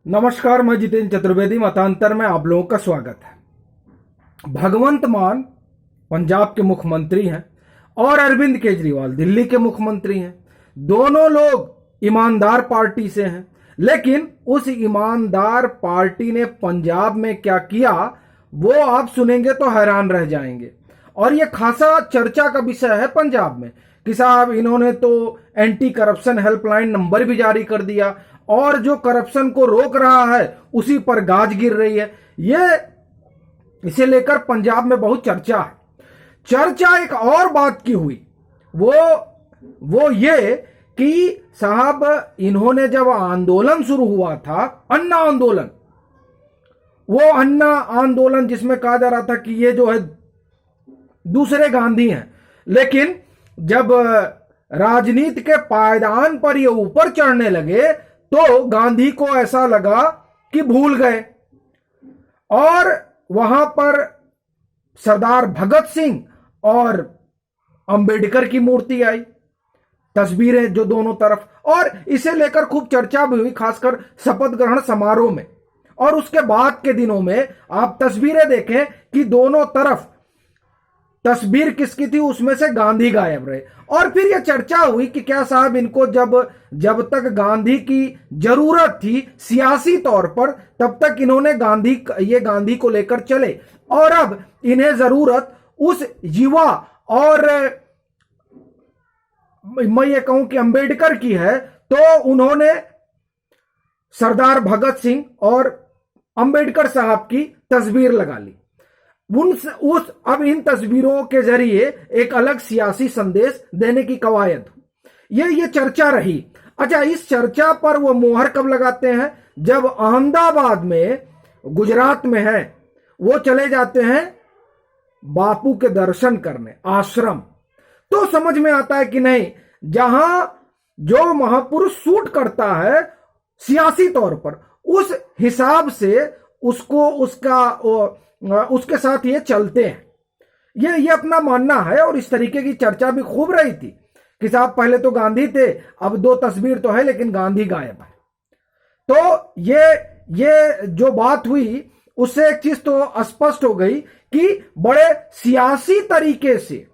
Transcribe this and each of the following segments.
नमस्कार, मैं जितेंद्र चतुर्वेदी। मतांतर में आप लोगों का स्वागत है। भगवंत मान पंजाब के मुख्यमंत्री हैं और अरविंद केजरीवाल दिल्ली के मुख्यमंत्री हैं। दोनों लोग ईमानदार पार्टी से हैं, लेकिन उस ईमानदार पार्टी ने पंजाब में क्या किया वो आप सुनेंगे तो हैरान रह जाएंगे। और ये खासा चर्चा का विषय है पंजाब में कि साहब इन्होंने तो एंटी करप्शन हेल्पलाइन नंबर भी जारी कर दिया और जो करप्शन को रोक रहा है उसी पर गाज गिर रही है। ये इसे लेकर पंजाब में बहुत चर्चा है। चर्चा एक और बात की हुई, वो ये कि साहब इन्होंने जब आंदोलन शुरू हुआ था, अन्ना आंदोलन, वो अन्ना आंदोलन जिसमें कहा जा रहा था कि ये जो है दूसरे गांधी हैं, लेकिन जब राजनीति के पायदान पर ये ऊपर चढ़ने लगे तो गांधी को ऐसा लगा कि भूल गए और वहां पर सरदार भगत सिंह और अंबेडकर की मूर्ति आई, तस्वीरें जो दोनों तरफ, और इसे लेकर खूब चर्चा भी हुई, खासकर शपथ ग्रहण समारोह में। और उसके बाद के दिनों में आप तस्वीरें देखें कि दोनों तरफ तस्वीर किसकी थी, उसमें से गांधी गायब रहे। और फिर यह चर्चा हुई कि क्या साहब इनको जब तक गांधी की जरूरत थी सियासी तौर पर, तब तक इन्होंने गांधी को लेकर चले, और अब इन्हें जरूरत उस युवा और मैं ये कहूं कि अंबेडकर की है, तो उन्होंने सरदार भगत सिंह और अंबेडकर साहब की तस्वीर लगा ली। अब इन तस्वीरों के जरिए एक अलग सियासी संदेश देने की कवायद, ये चर्चा रही। अच्छा, इस चर्चा पर वो मोहर कब लगाते हैं? जब अहमदाबाद में, गुजरात में है, वो चले जाते हैं बापू के दर्शन करने आश्रम, तो समझ में आता है कि नहीं, जहां जो महापुरुष सूट करता है सियासी तौर पर, उस हिसाब से उसके साथ ये चलते हैं। ये अपना मानना है। और इस तरीके की चर्चा भी खूब रही थी कि साहब पहले तो गांधी थे, अब दो तस्वीर तो है लेकिन गांधी गायब है। तो ये जो बात हुई उससे एक चीज तो स्पष्ट हो गई कि बड़े सियासी तरीके से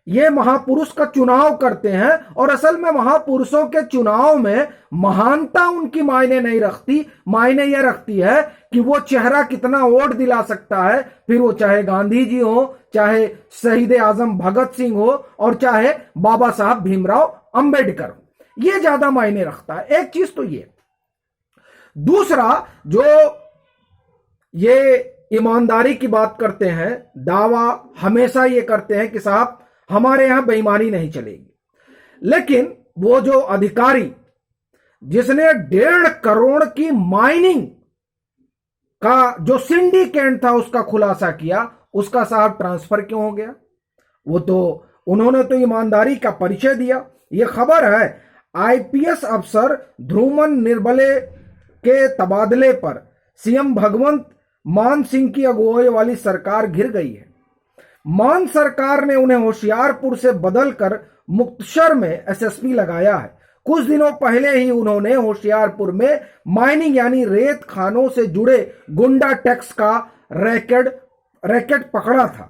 ये महापुरुष का चुनाव करते हैं, और असल में महापुरुषों के चुनाव में महानता उनकी मायने नहीं रखती, मायने यह रखती है कि वो चेहरा कितना वोट दिला सकता है, फिर वो चाहे गांधी जी हो, चाहे शहीद आजम भगत सिंह हो, और चाहे बाबा साहब भीमराव अंबेडकर हो, ये ज्यादा मायने रखता है। एक चीज तो ये। दूसरा, जो ये ईमानदारी की बात करते हैं, दावा हमेशा ये करते हैं कि साहब हमारे यहां बेईमानी नहीं चलेगी, लेकिन वो जो अधिकारी जिसने 1.5 करोड़ की माइनिंग का जो सिंडिकेट था उसका खुलासा किया, उसका साहब ट्रांसफर क्यों हो गया? वो तो उन्होंने तो ईमानदारी का परिचय दिया। ये खबर है आईपीएस अफसर ध्रुमन निर्बले के तबादले पर सीएम भगवंत मान सिंह की अगुवाई वाली सरकार घिर गई है। मान सरकार ने उन्हें होशियारपुर से बदलकर मुक्तसर में एसएसपी लगाया है। कुछ दिनों पहले ही उन्होंने होशियारपुर में माइनिंग यानी रेत खानों से जुड़े गुंडा टैक्स का रैकेट पकड़ा था।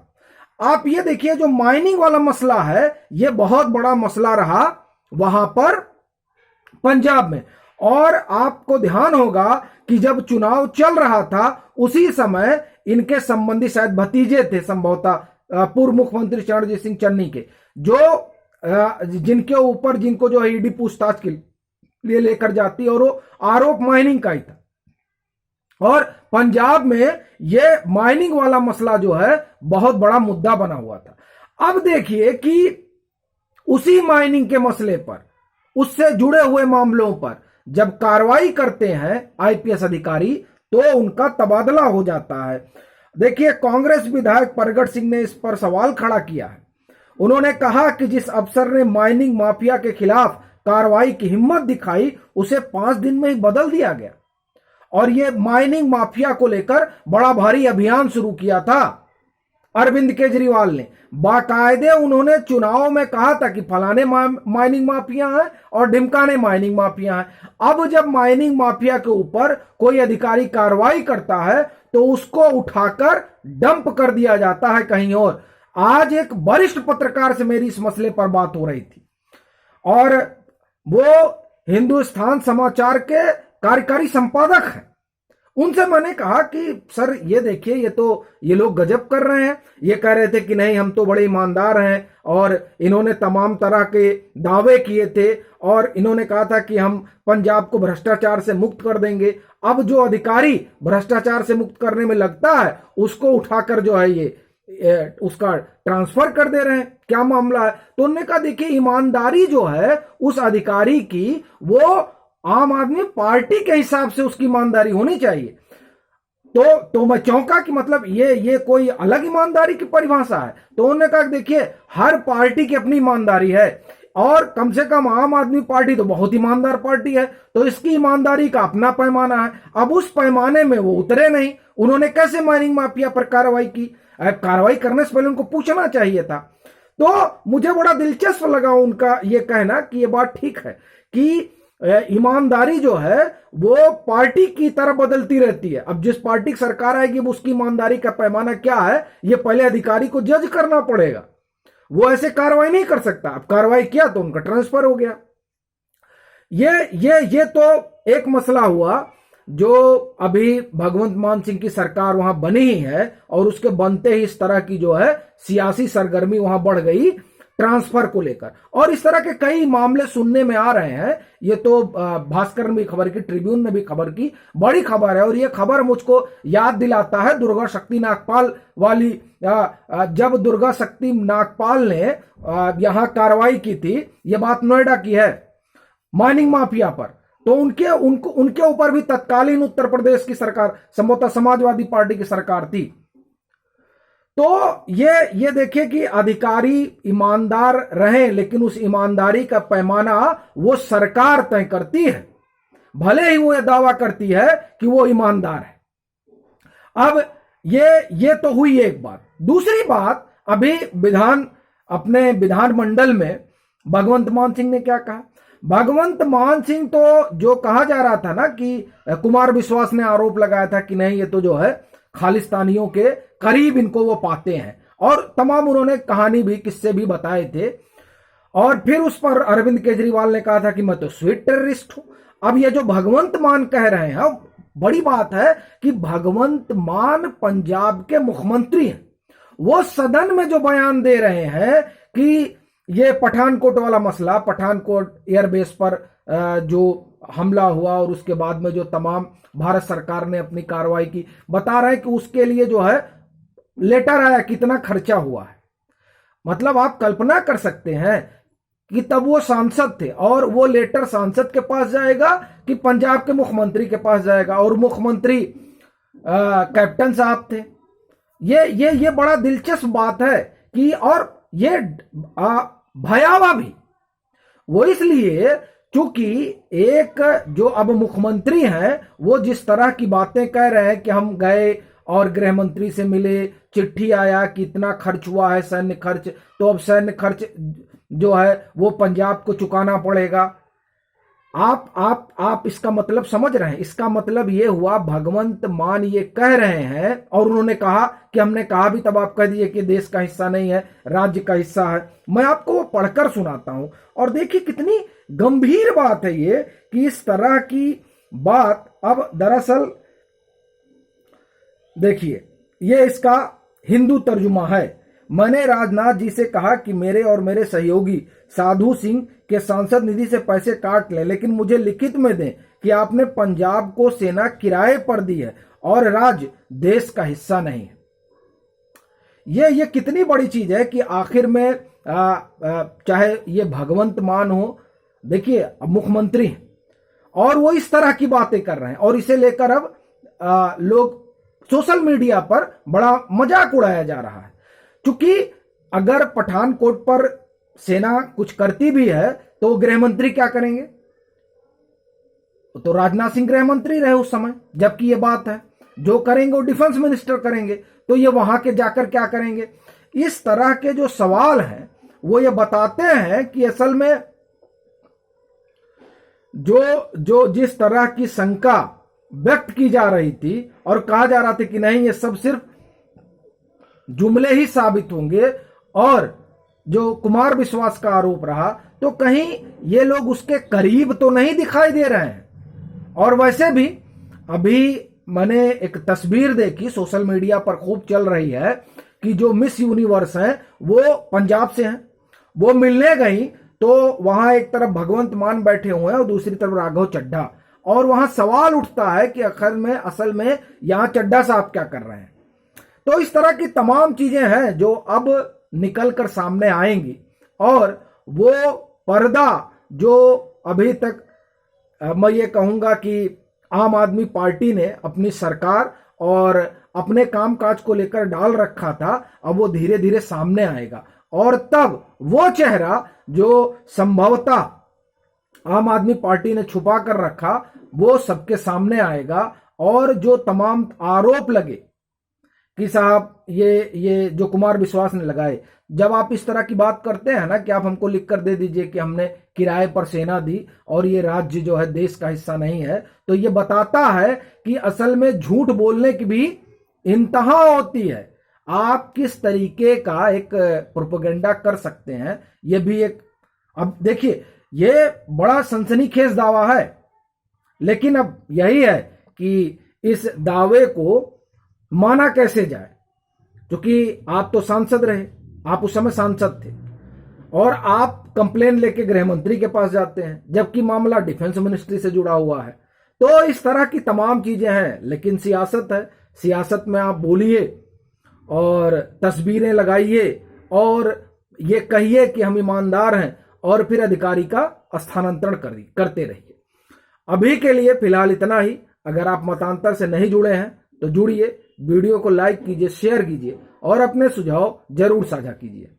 आप ये देखिए, जो माइनिंग वाला मसला है ये बहुत बड़ा मसला रहा वहां पर पंजाब में। और आपको ध्यान होगा कि जब चुनाव चल रहा था उसी समय इनके संबंधी, शायद भतीजे थे संभवतः, पूर्व मुख्यमंत्री चरणजीत सिंह चन्नी के, जो जिनके ऊपर जिनको जो ईडी पूछताछ के लिए लेकर जाती, और वो आरोप माइनिंग का ही था। और पंजाब में ये माइनिंग वाला मसला जो है बहुत बड़ा मुद्दा बना हुआ था। अब देखिए कि उसी माइनिंग के मसले पर, उससे जुड़े हुए मामलों पर जब कार्रवाई करते हैं आईपीएस अधिकारी तो उनका तबादला हो जाता है। देखिए, कांग्रेस विधायक परगट सिंह ने इस पर सवाल खड़ा किया है। उन्होंने कहा कि जिस अफसर ने माइनिंग माफिया के खिलाफ कार्रवाई की हिम्मत दिखाई उसे 5 दिन में ही बदल दिया गया, और ये माइनिंग माफिया को लेकर बड़ा भारी अभियान शुरू किया था। अरविंद केजरीवाल ने बाकायदे उन्होंने चुनाव में कहा था कि फलाने माइनिंग माफिया हैं और ढिमकाने माइनिंग माफिया हैं। अब जब माइनिंग माफिया के ऊपर कोई अधिकारी कार्रवाई करता है तो उसको उठाकर डंप कर दिया जाता है कहीं और। आज एक वरिष्ठ पत्रकार से मेरी इस मसले पर बात हो रही थी और वो हिंदुस्तान समाचार के कार्यकारी संपादक हैं। उनसे मैंने कहा कि सर ये देखिए, ये लोग गजब कर रहे हैं। ये कह रहे थे कि नहीं हम तो बड़े ईमानदार हैं और इन्होंने तमाम तरह के दावे किए थे और इन्होंने कहा था कि हम पंजाब को भ्रष्टाचार से मुक्त कर देंगे। अब जो अधिकारी भ्रष्टाचार से मुक्त करने में लगता है उसको उठाकर जो है ये उसका ट्रांसफर कर दे रहे हैं, क्या मामला है? तो उन्होंने कहा देखिए ईमानदारी जो है उस अधिकारी की, वो आम आदमी पार्टी के हिसाब से उसकी ईमानदारी होनी चाहिए। तो मैं चौंका कि मतलब ये कोई अलग ईमानदारी की परिभाषा है। तो उन्होंने कहा देखिए हर पार्टी की अपनी ईमानदारी है और कम से कम आम आदमी पार्टी तो बहुत ईमानदार पार्टी है, तो इसकी ईमानदारी का अपना पैमाना है। अब उस पैमाने में वो उतरे नहीं। उन्होंने कैसे माइनिंग माफिया पर कार्रवाई की? कार्रवाई करने से पहले उनको पूछना चाहिए था। तो मुझे बड़ा दिलचस्प लगा उनका ये कहना कि ये बात ठीक है कि ईमानदारी जो है वो पार्टी की तरह बदलती रहती है। अब जिस पार्टी की सरकार आएगी उसकी ईमानदारी का पैमाना क्या है ये पहले अधिकारी को जज करना पड़ेगा। वो ऐसे कार्रवाई नहीं कर सकता। अब कार्रवाई किया तो उनका ट्रांसफर हो गया। ये तो एक मसला हुआ जो अभी भगवंत मान सिंह की सरकार वहां बनी ही है और उसके बनते ही इस तरह की जो है सियासी सरगर्मी वहां बढ़ गई ट्रांसफर को लेकर। और इस तरह के कई मामले सुनने में आ रहे हैं। ये तो भास्कर ने भी खबर की, ट्रिब्यून ने भी खबर की, बड़ी खबर है। और ये खबर मुझको याद दिलाता है दुर्गा शक्ति नागपाल वाली। जब दुर्गा शक्ति नागपाल ने यहां कार्रवाई की थी, ये बात नोएडा की है, माइनिंग माफिया पर, तो उनके ऊपर भी तत्कालीन उत्तर प्रदेश की सरकार, संभवतः समाजवादी पार्टी की सरकार थी। तो ये देखिए कि अधिकारी ईमानदार रहे, लेकिन उस ईमानदारी का पैमाना वो सरकार तय करती है, भले ही वो ये दावा करती है कि वो ईमानदार है। अब ये तो हुई एक बात। दूसरी बात, अभी अपने विधानमंडल में भगवंत मान सिंह ने क्या कहा? भगवंत मान सिंह तो जो कहा जा रहा था ना कि कुमार विश्वास ने आरोप लगाया था कि नहीं ये तो जो है खालिस्तानियों के करीब इनको वो पाते हैं, और तमाम उन्होंने कहानी भी किस्से भी बताए थे। और फिर उस पर अरविंद केजरीवाल ने कहा था कि मैं तो स्वीट टेररिस्ट हूं। अब ये जो भगवंत मान कह रहे हैं, बड़ी बात है कि भगवंत मान पंजाब के मुख्यमंत्री हैं। वो सदन में जो बयान दे रहे हैं कि ये पठानकोट वाला मसला, पठानकोट एयरबेस पर जो हमला हुआ और उसके बाद में जो तमाम भारत सरकार ने अपनी कार्रवाई की, बता रहे हैं कि उसके लिए जो है लेटर आया, कितना खर्चा हुआ है। मतलब आप कल्पना कर सकते हैं कि तब वो सांसद थे और वो लेटर सांसद के पास जाएगा कि पंजाब के मुख्यमंत्री के पास जाएगा, और मुख्यमंत्री कैप्टन साहब थे। ये बड़ा दिलचस्प बात है कि, और ये भयावह भी वो इसलिए क्योंकि एक जो अब मुख्यमंत्री हैं वो जिस तरह की बातें कह रहे हैं कि हम गए और गृह मंत्री से मिले, चिट्ठी आया कि इतना खर्च हुआ है सैन्य खर्च, तो अब सैन्य खर्च जो है वो पंजाब को चुकाना पड़ेगा। आप इसका मतलब समझ रहे हैं? इसका मतलब ये हुआ भगवंत मान ये कह रहे हैं, और उन्होंने कहा कि हमने कहा भी, तब आप कह दिए कि देश का हिस्सा नहीं है, राज्य का हिस्सा है। मैं आपको वो पढ़कर सुनाता हूं और देखिए कितनी गंभीर बात है ये कि इस तरह की बात। अब दरअसल देखिए ये इसका हिंदू तर्जुमा है। मैंने राजनाथ जी से कहा कि मेरे और मेरे सहयोगी साधु सिंह के सांसद निधि से पैसे काट लें, लेकिन मुझे लिखित में दें कि आपने पंजाब को सेना किराए पर दी है और राज्य देश का हिस्सा नहीं है। ये कितनी बड़ी चीज है कि आखिर में चाहे ये भगवंत मान हो, देखिए अब मुख्यमंत्री हैं और वो इस तरह की बातें कर रहे हैं, और इसे लेकर अब लोग सोशल मीडिया पर बड़ा मजाक उड़ाया जा रहा है। क्योंकि अगर पठानकोट पर सेना कुछ करती भी है तो गृह मंत्री क्या करेंगे? तो राजनाथ सिंह गृह मंत्री रहे उस समय, जबकि ये बात है। जो करेंगे वो डिफेंस मिनिस्टर करेंगे, तो ये वहां के जाकर क्या करेंगे? इस तरह के जो सवाल हैं वो ये बताते हैं कि असल में जो जिस तरह की शंका व्यक्त की जा रही थी और कहा जा रहा था कि नहीं ये सब सिर्फ जुमले ही साबित होंगे, और जो कुमार विश्वास का आरोप रहा, तो कहीं ये लोग उसके करीब तो नहीं दिखाई दे रहे हैं। और वैसे भी अभी मैंने एक तस्वीर देखी, सोशल मीडिया पर खूब चल रही है, कि जो मिस यूनिवर्स हैं वो पंजाब से हैं। वो मिलने गई तो वहां एक तरफ भगवंत मान बैठे हुए हैं और दूसरी तरफ राघव चड्ढा, और वहां सवाल उठता है कि असल में यहां चड्ढा साहब क्या कर रहे हैं। तो इस तरह की तमाम चीजें हैं जो अब निकल कर सामने आएंगी, और वो पर्दा जो अभी तक मैं ये कहूंगा कि आम आदमी पार्टी ने अपनी सरकार और अपने कामकाज को लेकर डाल रखा था, अब वो धीरे धीरे सामने आएगा, और तब वो चेहरा जो संभवतः आम आदमी पार्टी ने छुपा कर रखा वो सबके सामने आएगा। और जो तमाम आरोप लगे कि साहब ये जो कुमार विश्वास ने लगाए, जब आप इस तरह की बात करते हैं ना कि आप हमको लिख कर दे दीजिए कि हमने किराए पर सेना दी और ये राज्य जो है देश का हिस्सा नहीं है, तो ये बताता है कि असल में झूठ बोलने की भी इंतहा होती है। आप किस तरीके का एक प्रोपेगेंडा कर सकते हैं, ये भी एक, अब देखिए ये बड़ा सनसनीखेज दावा है, लेकिन अब यही है कि इस दावे को माना कैसे जाए, क्योंकि आप तो सांसद रहे, आप उस समय सांसद थे, और आप कंप्लेन लेके गृह मंत्री के पास जाते हैं, जबकि मामला डिफेंस मिनिस्ट्री से जुड़ा हुआ है। तो इस तरह की तमाम चीजें हैं, लेकिन सियासत है, सियासत में आप बोलिए और तस्वीरें लगाइए और ये कहिए कि हम ईमानदार हैं, और फिर अधिकारी का स्थानांतरण करते रहिए। अभी के लिए फिलहाल इतना ही। अगर आप मतांतर से नहीं जुड़े हैं तो जुड़िए, वीडियो को लाइक कीजिए, शेयर कीजिए और अपने सुझाव जरूर साझा कीजिए।